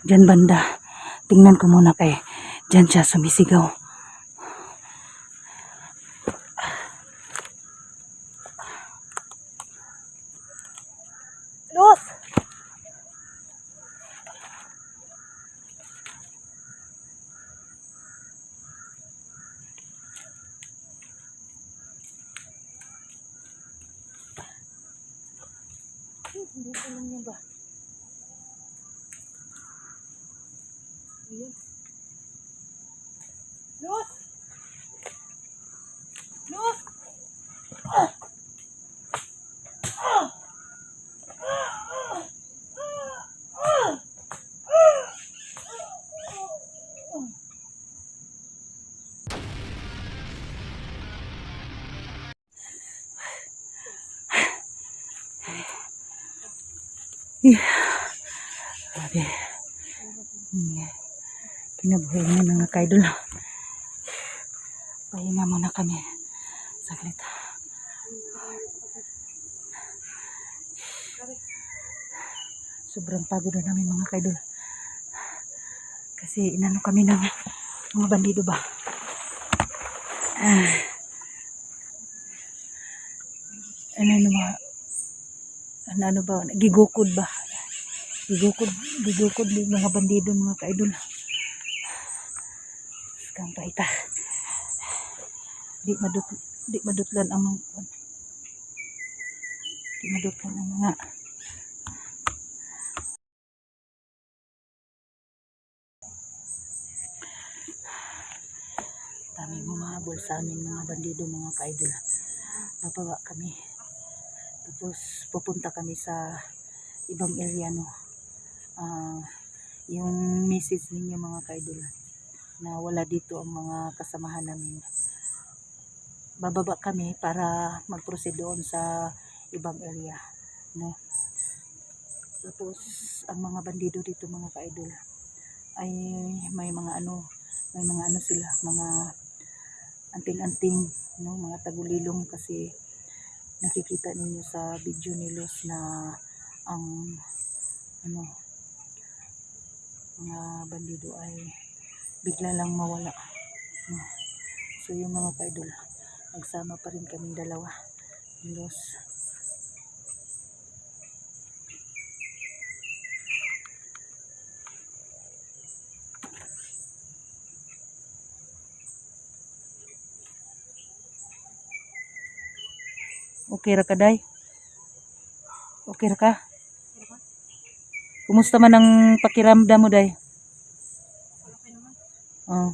Diyan banda. Tingnan ko muna kay diyan siya sumisigaw. Los! Hindi ko lang niya ba? Ayan. Los! Los! Grabe. Kinabuhay na mga kaidol. Pahinga muna kami. Saglit. Sobrang pagod na namin mga kaidol. Kasi inano kami ng mga bandido ba. Ano ba? Gigukod ba? Gigukod ng mga bandido mga kaidol. Kang paita. Di madutlan ang mga daming humahabol sa amin mga bandido mga kaidol. Bababa kami. Tapos pupunta kami sa ibang area no. Yung message ninyo mga kaidol na wala dito ang mga kasamahan namin. Bababa kami para mag-proceed doon sa ibang area no. Tapos ang mga bandido dito mga kaidol ay may mga ano sila, mga anting-anting no, mga tagulilong kasi nakikita ninyo sa video ni Los na ang ano mga bandido ay bigla lang mawala no. So yung mga kaidol, nagsama pa rin kaming dalawa ni Los. Okay ra ka, day? Okay ra ka? Kumusta man ang pakiramdam mo, day? Oh.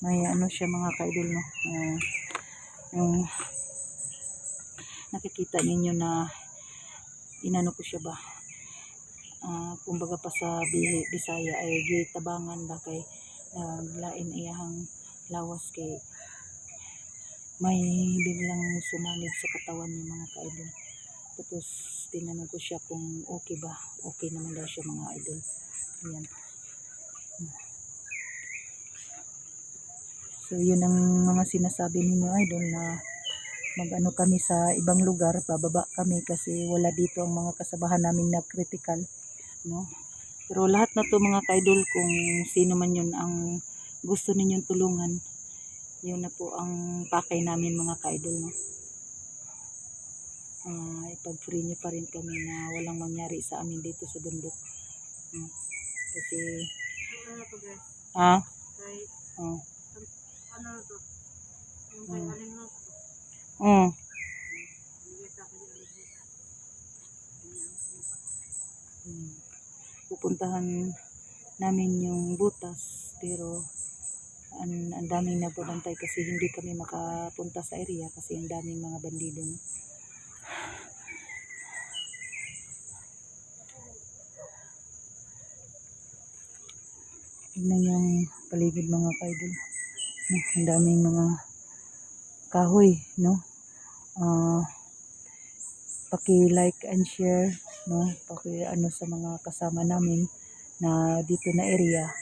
May ano siya mga kaidol no. Nakikita ninyo na inano ko siya ba? Kumbaga pa sa Bisaya ay gitabangan ba kay lain iyahang lawas kay may biglang sumanib sa katawan niya mga kaidol. Tapos tinanong ko siya kung okay ba. Okay naman daw siya mga idol. Ayan. So yun ang mga sinasabi ninyo idol na mag-ano kami sa ibang lugar, bababa kami kasi wala dito ang mga kasabahan namin na critical no. Pero lahat na to mga kaidol, kung sino man yun ang gusto ninyong tulungan, yun na po ang pakay namin mga kaidol no. Ipag-free niyo pa rin kami na walang mangyari sa amin dito sa bundok. Kasi ano to guys? Ano to? Yung kay Aling Rose to. Pupuntahan namin yung butas pero ang daming nagbabantay kasi hindi kami makapunta sa area kasi ang daming mga bandido no? Tignan yung paligid mga kaidol. Ang daming mga kahoy no. Paki-like and share no, paki-ano sa mga kasama namin na dito na area.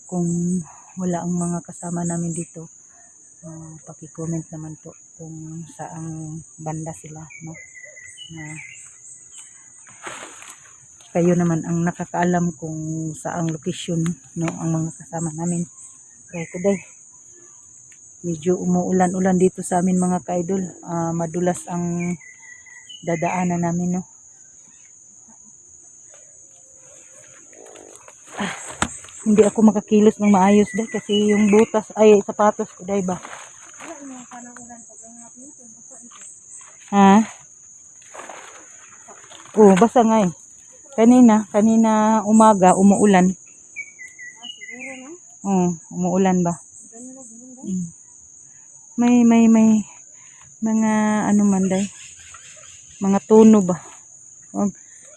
Kung wala ang mga kasama namin dito, paki-comment naman po kung saang banda sila no. na kayo naman ang nakakaalam kung saang location, no, ang mga kasama namin. Kaya today, medyo umuulan-ulan dito sa amin mga ka-idol. Madulas ang dadaanan namin, no. Hindi ako makakilos ng maayos dahil kasi yung butas ay sapatos ko dahil ba. Ha? Oh, basa nga eh. Kanina umaga umuulan. Oh, umuulan ba? Mm. May mga ano man day. Mga tuno ba?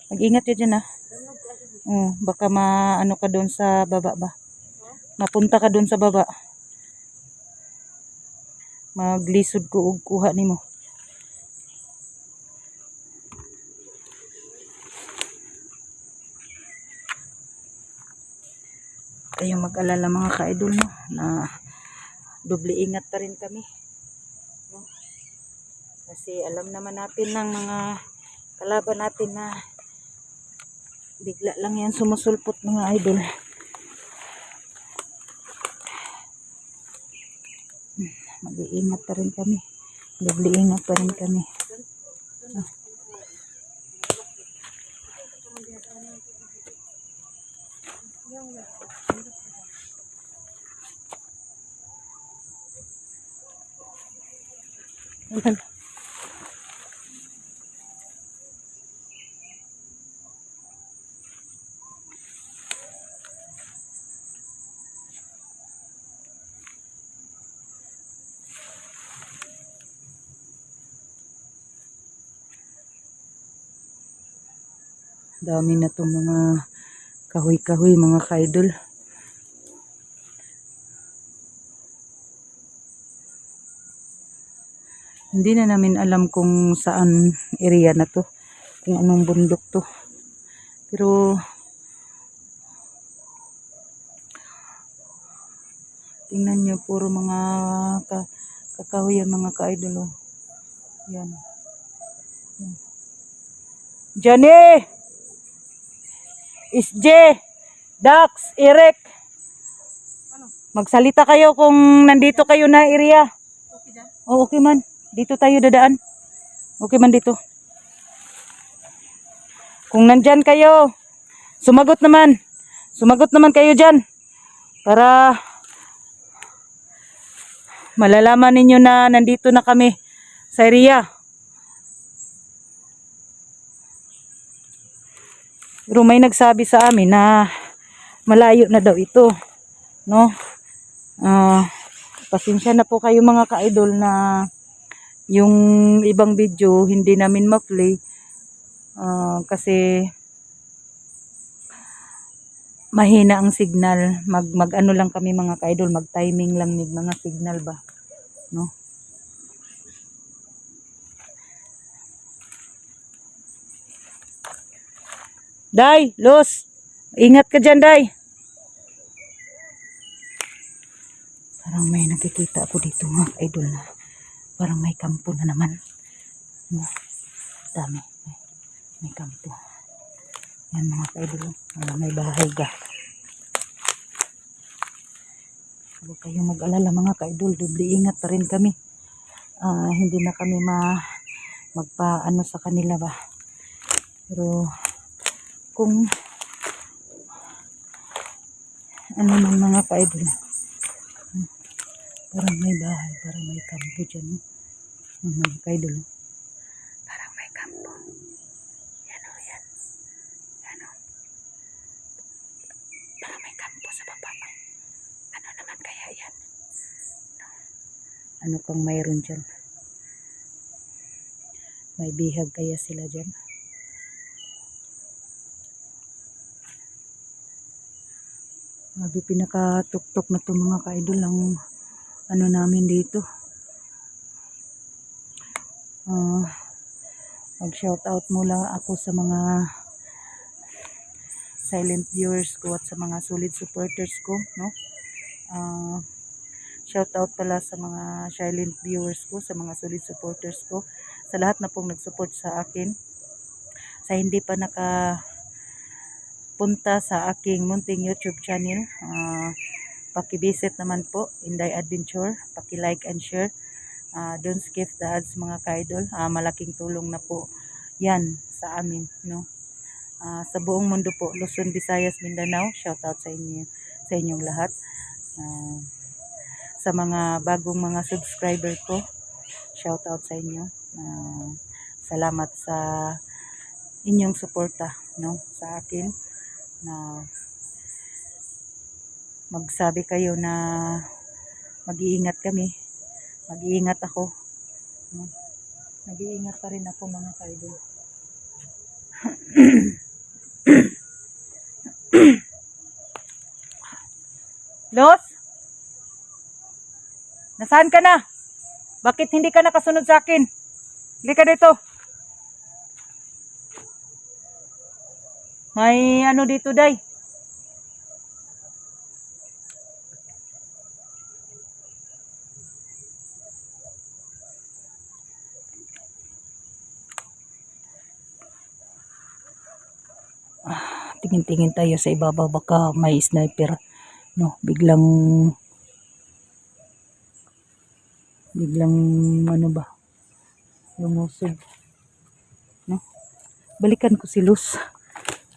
Mag-ingat ka dyan ah. Oh, baka maano ka doon sa baba ba? Mapunta ka doon sa baba. Maglisod ko og kuha nimo. Kayong mag-alala mga ka-idol, no, na doble ingat pa rin kami, no? Kasi alam naman natin ng mga kalaban natin na bigla lang yan sumusulpot mga idol. Mag-iingat pa rin kami, doble ingat pa rin kami, no? Dami na itong mga kahoy-kahoy mga ka-idol. Hindi na namin alam kung saan area na to, kung anong bundok to. Pero tingnan nyo, puro mga kakahoy yan mga ka-idol. Oh. Yan. Johnny! SJ! Dax! Eric! Magsalita kayo kung nandito kayo na area. Oh, okay man. Dito tayo dadaan. Okay man dito. Kung nandyan kayo, sumagot naman. Sumagot naman kayo dyan. Para malalaman ninyo na nandito na kami sa area. Pero may nagsabi sa amin na malayo na daw ito, no? Pasensya na po kayo mga ka-idol na yung ibang video hindi namin ma-play kasi mahina ang signal. Mag ano lang kami mga ka-idol, mag timing lang ng mga signal ba, no? Day, Los, ingat ka dyan, Day. Parang may nakikita ako dito mga ka-idol na parang may kampo na naman, no? Dami, may kampo. Yan mga ka-idol, may bahay ga. Huwag kayong mag-alala mga ka-idol, doble ingat pa rin kami. Hindi na kami magpaano sa kanila ba. Pero kung ano man mga ka-idol, parang may bahay, parang may kampo dyan, no? Mga ka-idol, parang may kampo. Yan o, yan. Ano? Parang may kampo sa baba. Ano naman kaya yan? No? Ano kang mayroon dyan? May bihag kaya sila dyan? Mabi pinakatuktok na to mga ka-idol ang ano namin dito. Mag shout out mula ako sa mga silent viewers ko at sa mga solid supporters ko, no? Shout out pala sa mga silent viewers ko, sa mga solid supporters ko, sa lahat na pong nagsupport sa akin. Sa hindi pa nakapunta sa aking munting YouTube channel, paki-visit naman po, Inday Adventure, paki-like and share. Don't skip the ads mga ka-idol. Malaking tulong na po yan sa amin, no? Sa buong mundo po, Luzon, Visayas, Mindanao, shout out sa inyo, sa inyong lahat. Sa mga bagong mga subscriber ko, shout out sa inyo. Salamat sa inyong suporta, no, sa akin, na magsabi kayo na mag-iingat kami, mag-iingat ako, no? Mag-iingat pa rin ako mga ka-idol. Los, nasaan ka na? Bakit hindi ka nakasunod sa akin? Hindi ka dito. May ano dito, day. Tingin-tingin tayo sa ibabaw, baka may sniper, no? Biglang ano ba, lumusog, no? Balikan ko si Luz.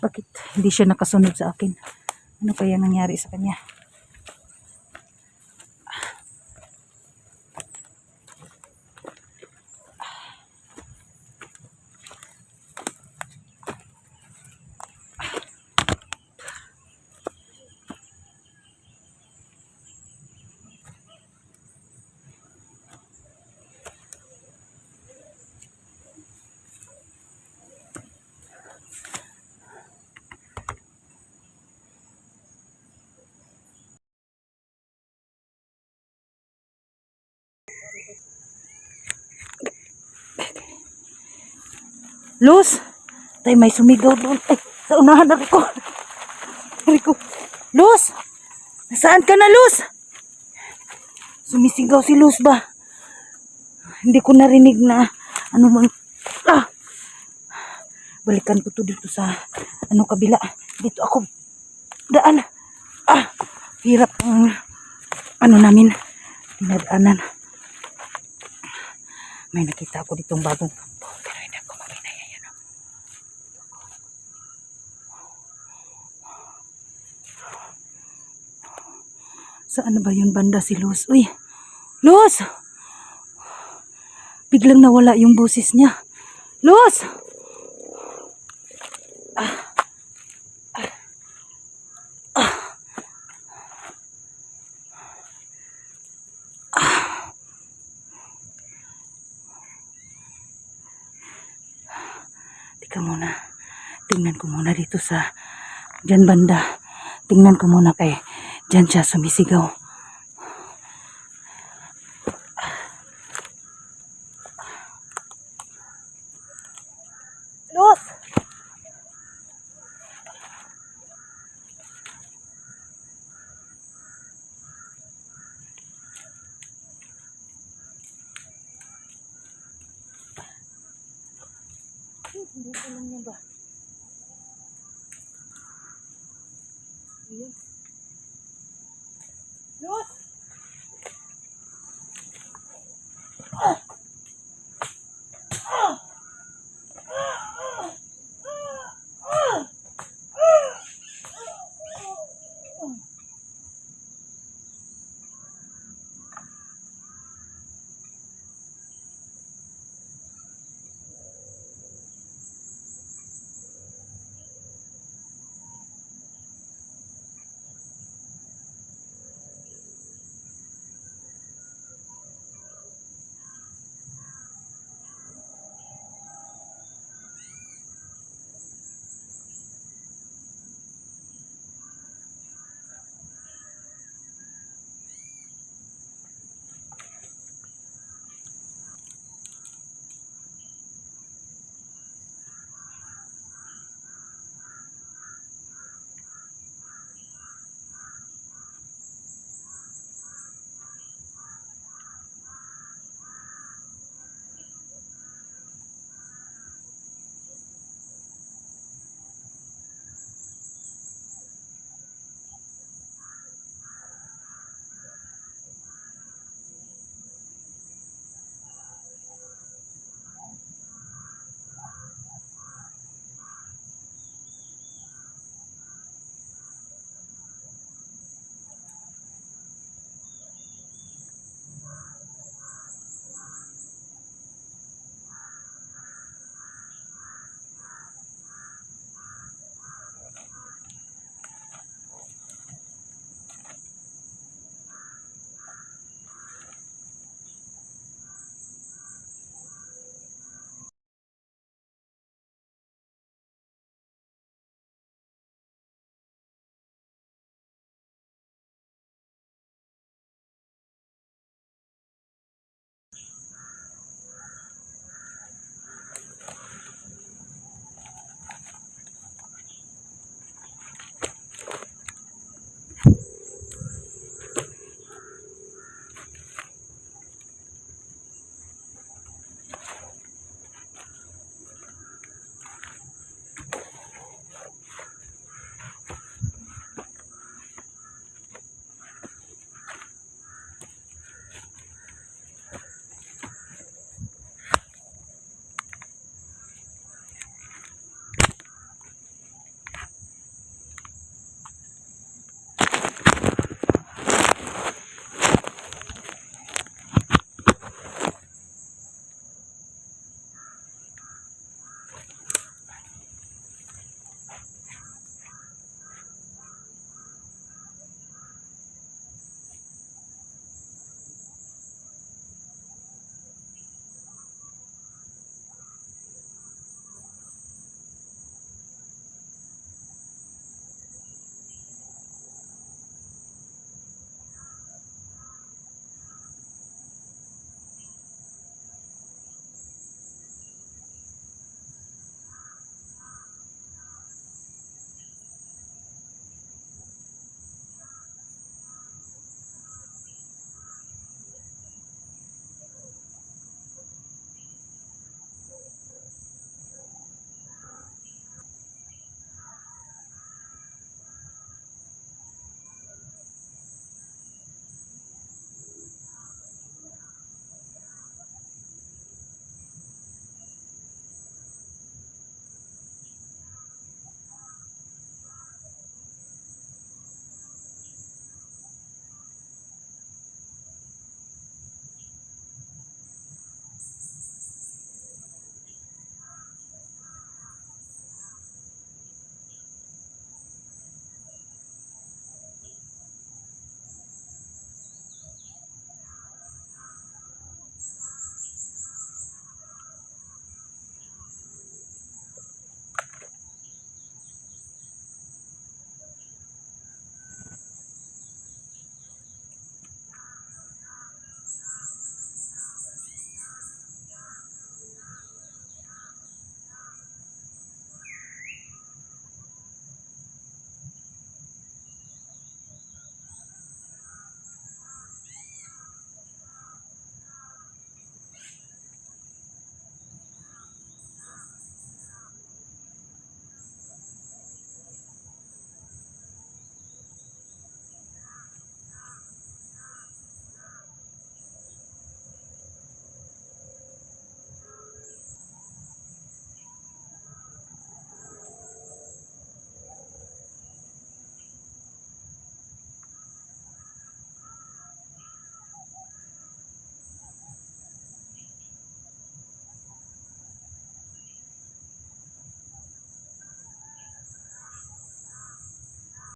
Bakit hindi siya nakasunod sa akin? Ano kaya nangyari sa kanya? Luz! Tay, may sumigaw doon. Ay, sa unahan ako. Rico. Luz! Nasaan ka na, Luz? Sumisigaw si Luz ba? Hindi ko narinig na ano man. Balikan ko to dito sa ano kabila. Dito ako daan. Hirap ang ano namin. Dinadaanan. May nakita ako ditong bagong kampo. Pero hindi ako maginaya yan. Saan ba yun banda si Luz? Uy! Luz! Biglang nawala yung boses niya. Luz! Tika muna. Tingnan ko muna dito sa dyan banda. Tingnan ko muna kay dyan siya sumisigaw. Luz! Hindi ko lang niya ba? Ayan. Luz!